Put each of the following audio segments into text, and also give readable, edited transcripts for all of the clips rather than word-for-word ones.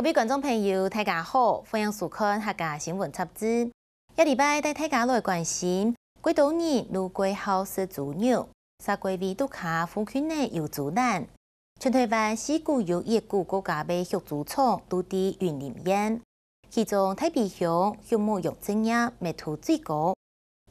各位观众朋友，大家好，欢迎收看客家新闻插枝。一礼拜带大家来关心，几多年路过后是猪肉，沙龟味都卡附近内有猪蛋。全台湾4股有1股国家的育猪场都伫云林县，其中太平乡畜牧业产业密度最高。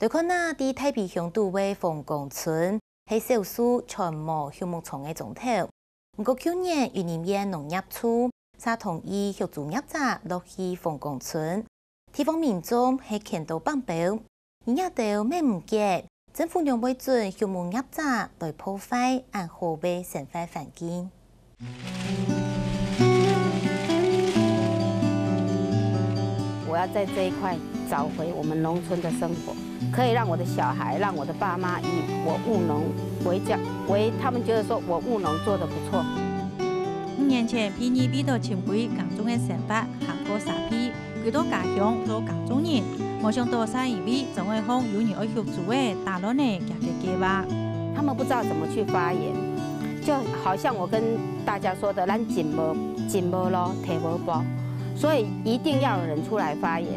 对看那伫太平乡都为凤冈村系少数全无畜牧场的总头。不过去年云林县农业处才同意育猪业者落去凤冈村，地方民众系看到放表，而也都咩唔记，政府用未准畜牧业者来破坏安好的生活环境。我要在这一块找回我们农村的生活，可以让我的小孩，让我的爸妈以我务农为他们觉得说我务农做得不错。5年前，偏移比到前辈港中的生活行过3批，许多家乡做港中人，没想到3位总会方有人爱育猪的大陆的这个计划，他们不知道怎么去发言，就好像我跟大家说的，咱进无咯，提无包，所以一定要有人出来发言。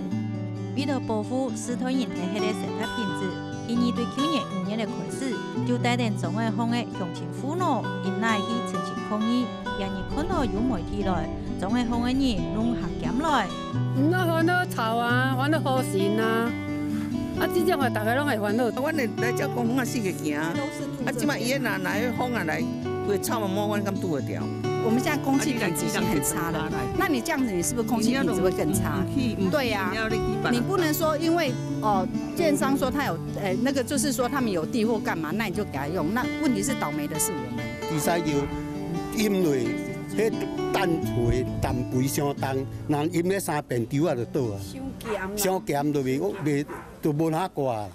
为了保护石头人体内的生活品质，偏移对去年5年的开始，就带领总会方的乡亲父老引来去陈情抗议。让人看到有媒体来，总会方的人拢行减来。那烦恼吵啊，烦恼好心啊，这种话大家拢会烦恼。阮来这公园啊，四个行，即摆伊若来风啊来，会草嘛摸，阮敢拄得掉。我们现在空气品质已经很差了，那你这样子，你是不是空气品质会更差？对呀，你不能说因为建商说他有那个就是说他们有地或干嘛，那你就给他用。那问题是倒霉的是我们。第三要因为迄蛋皮蛋肥伤重，人饮咧3遍丢啊就倒啊，伤咸就袂就无哪挂。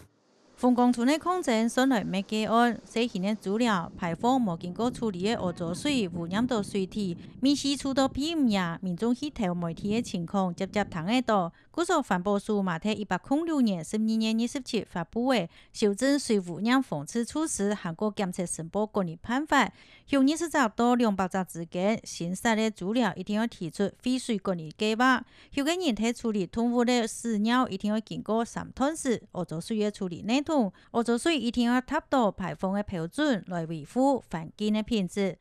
凤冈村的空间本来没结案，细型的资料排放无经过处理的污浊水污染到水体，密西出到 PM 呀，民众去投媒体的情况接谈得到。古所环保署马在106年12月27日发布的修正水污染防治措施韩国监测申报管理办法，由20集到200集之间，新设的资料一定要提出废水管理计划。有个人体处理动物的屎尿一定要经过3段式，污浊水的处理内容，污浊水一定要达到排放的标准，来维护环境的品质。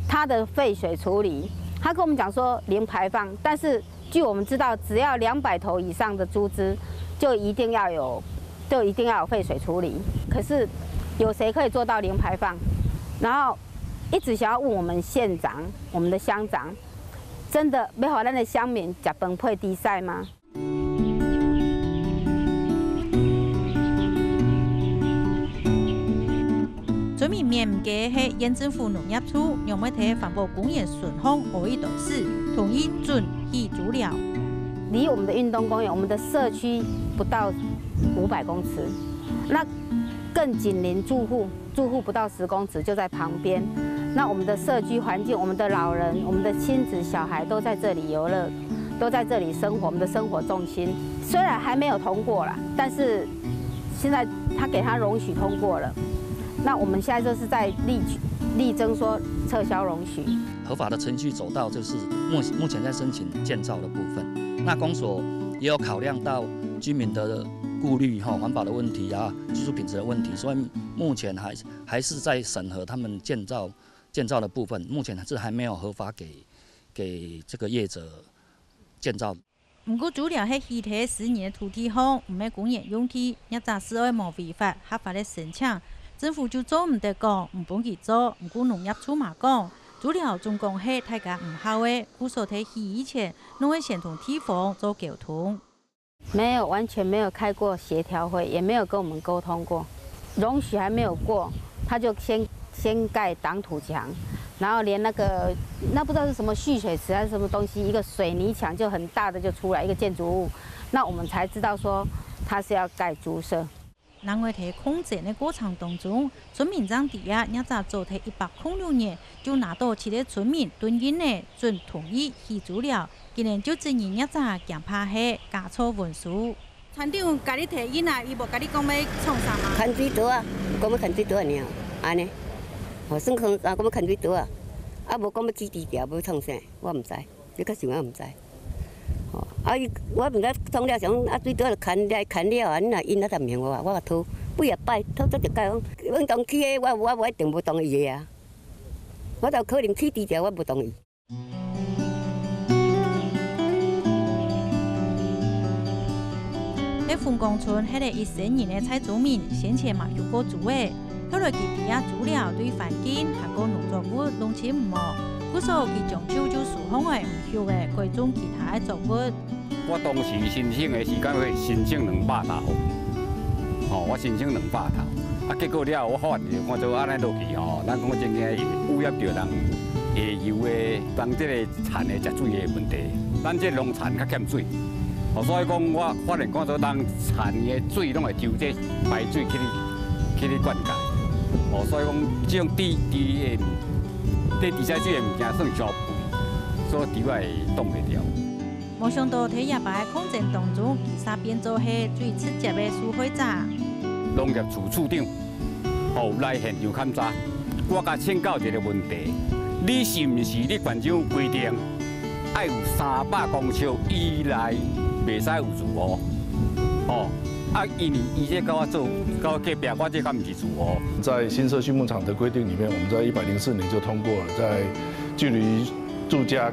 它的废水处理，他跟我们讲说零排放，但是据我们知道，只要200头以上的猪只，就一定要有废水处理。可是有谁可以做到零排放？然后一直想要问我们县长、我们的乡长，真的要让咱的乡民吃饭配比赛吗？村民面唔嘅系县政府农业处用媒体环保公园顺丰合一董事同意准去资料。离我们的运动公园，我们的社区不到500公尺，那更紧邻住户，住户不到10公尺就在旁边。那我们的社区环境，我们的老人、我们的亲子、小孩都在这里游乐，都在这里生活。我们的生活重心虽然还没有通过啦，但是现在他给他容许通过了。那我们现在就是在力争说撤销容许。合法的程序走到就是目前在申请建造的部分。那公所也有考量到居民的顾虑环保的问题啊，居住品质的问题，所以目前还是在审核他们建造的部分，目前是还没有合法给这个业者建造。不过，主要係具體10年土地項唔係公園用地，一暫時係冇違法合法的申請。政府就做唔得講，唔幫佢做，唔過農業處嘛講，主要總共係大家唔好嘅，故所睇起以前，農會先同地方做溝通。沒有，完全沒有開過協調會，也沒有跟我們溝通過，容許還沒有過，他就先蓋擋土牆，然後連那不知道是什麼蓄水池還是什麼東西，一個水泥牆就很大的就出來一個建築物，那我們才知道說他是要蓋豬舍。人為喺控制的過程當中，村民長底下一早做喺106年就拿到其他村民對應的准同意去資料，今年就證明一早強拍係假錯文書。村長甲你提議啊，伊無甲你講要創啥嗎？牽水道啊，講要牽水道爾，安尼，算講講要牽水道啊，無講要起地條要創啥，我唔知。你较想我唔知。哦，我明仔通了想最多就牵了啊，你若因那唔行我甲讨8啊摆，讨足一届讲，阮同去的我一定无同意的啊，我就可能去低调，我无同意。喺凤冈村，迄个1000年的蔡祖明先前嘛有过主委，后来佢哋啊资料对环境还个农作物弄清唔好，故所佢将手就树方的唔休的改种其他的作物。我当时申请的时间是申请200头，我申请200头，结果了我发现看做安尼落去咱讲真正污染到人下游的当这个田的食水的问题，咱这农田较欠水。所以讲，我发现看到当田的水拢会抽这排水去灌溉。所以讲，这种低水的物件算小肥，所以猪也挡袂掉。没想到喺夜白空战当中，其实变做係最直接的受害者。农业处处长来现场勘查，我甲请教一个问题：你是毋是你县长规定要有300公尺以内？袂使有住屋，因为伊这跟我做，跟我隔壁，我这敢唔是住屋。在新社畜牧场的规定里面，我们在104年就通过了，在距离住家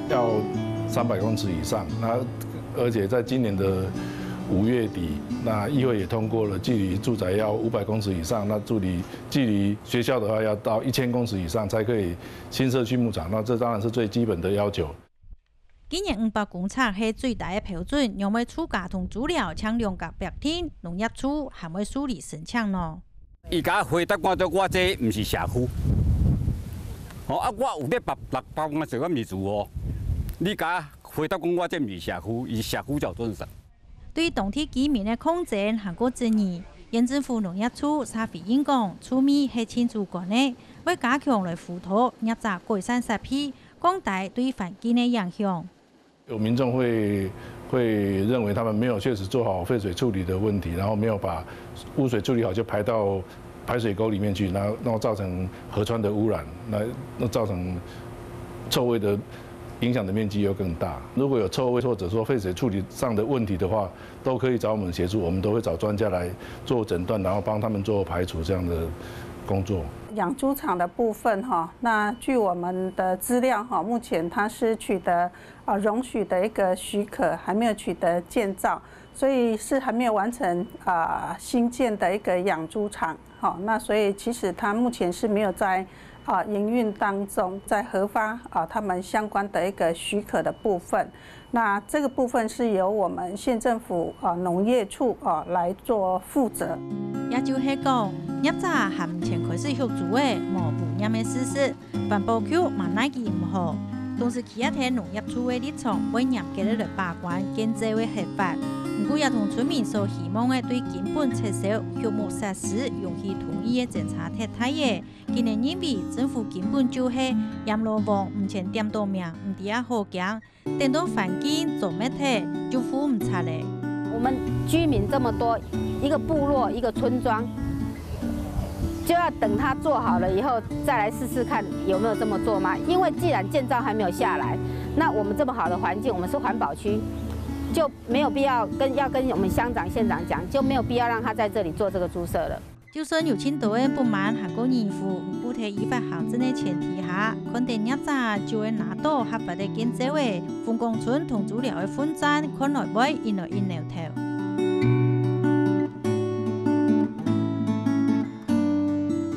要300公尺以上。那而且在今年的5月底，那议会也通过了，距离住宅要500公尺以上。那距离学校的话，要到1000公尺以上才可以新社畜牧场。那这当然是最基本的要求。今年500公尺係最大嘅標準，有冇出價同資料搶兩甲白天農業處係咪處理申請呢？伊甲回答我，我這唔是社區，我有咧600公尺，我唔是住哦。你甲回答講我這唔是社區，伊社區就遵守。對當地居民嘅抗爭行過爭議，縣政府農業處才回應講，處面係清楚講嘅，為加強來輔導業者改善設備，降低對環境嘅影響。有民众会认为他们没有确实做好废水处理的问题，然后没有把污水处理好就排到排水沟里面去，然后造成河川的污染，那造成臭味的影响的面积又更大。如果有臭味或者说废水处理上的问题的话，都可以找我们协助，我们都会找专家来做诊断，然后帮他们做排除这样的工作。养猪场的部分那据我们的资料目前它是取得容许的一个许可，还没有取得建造，所以是还没有完成新建的一个养猪场。那所以其实它目前是没有在营运当中，在核发他们相关的一个许可的部分。那这个部分是由我们县政府农业处来做负责。也就是講，業者還唔前開始協助嘅無污染嘅事實，環保局嘛哪件唔好，同時其他睇農業處嘅立場，為業界嚟把關經濟嘅合法。唔過也同村民所希望嘅對根本撤銷畜牧設施容易同意嘅政策撤退嘅，今年認為政府根本就係閻羅王唔前點到命，唔啲啊好講，等到環境做咩睇就付唔出嚟。我们居民这么多，一个部落一个村庄，就要等它做好了以后再来试试看有没有这么做吗？因为既然建造还没有下来，那我们这么好的环境，我们是环保区，就没有必要跟我们乡长、县长讲，就没有必要让他在这里做这个猪舍了。就算有青島嘅不滿行過應付，唔不喺依法行政嘅前提下，肯定業者就會拿到合法嘅建設嘅，鳳岡村同主流嘅分爭，看來會引來引流頭。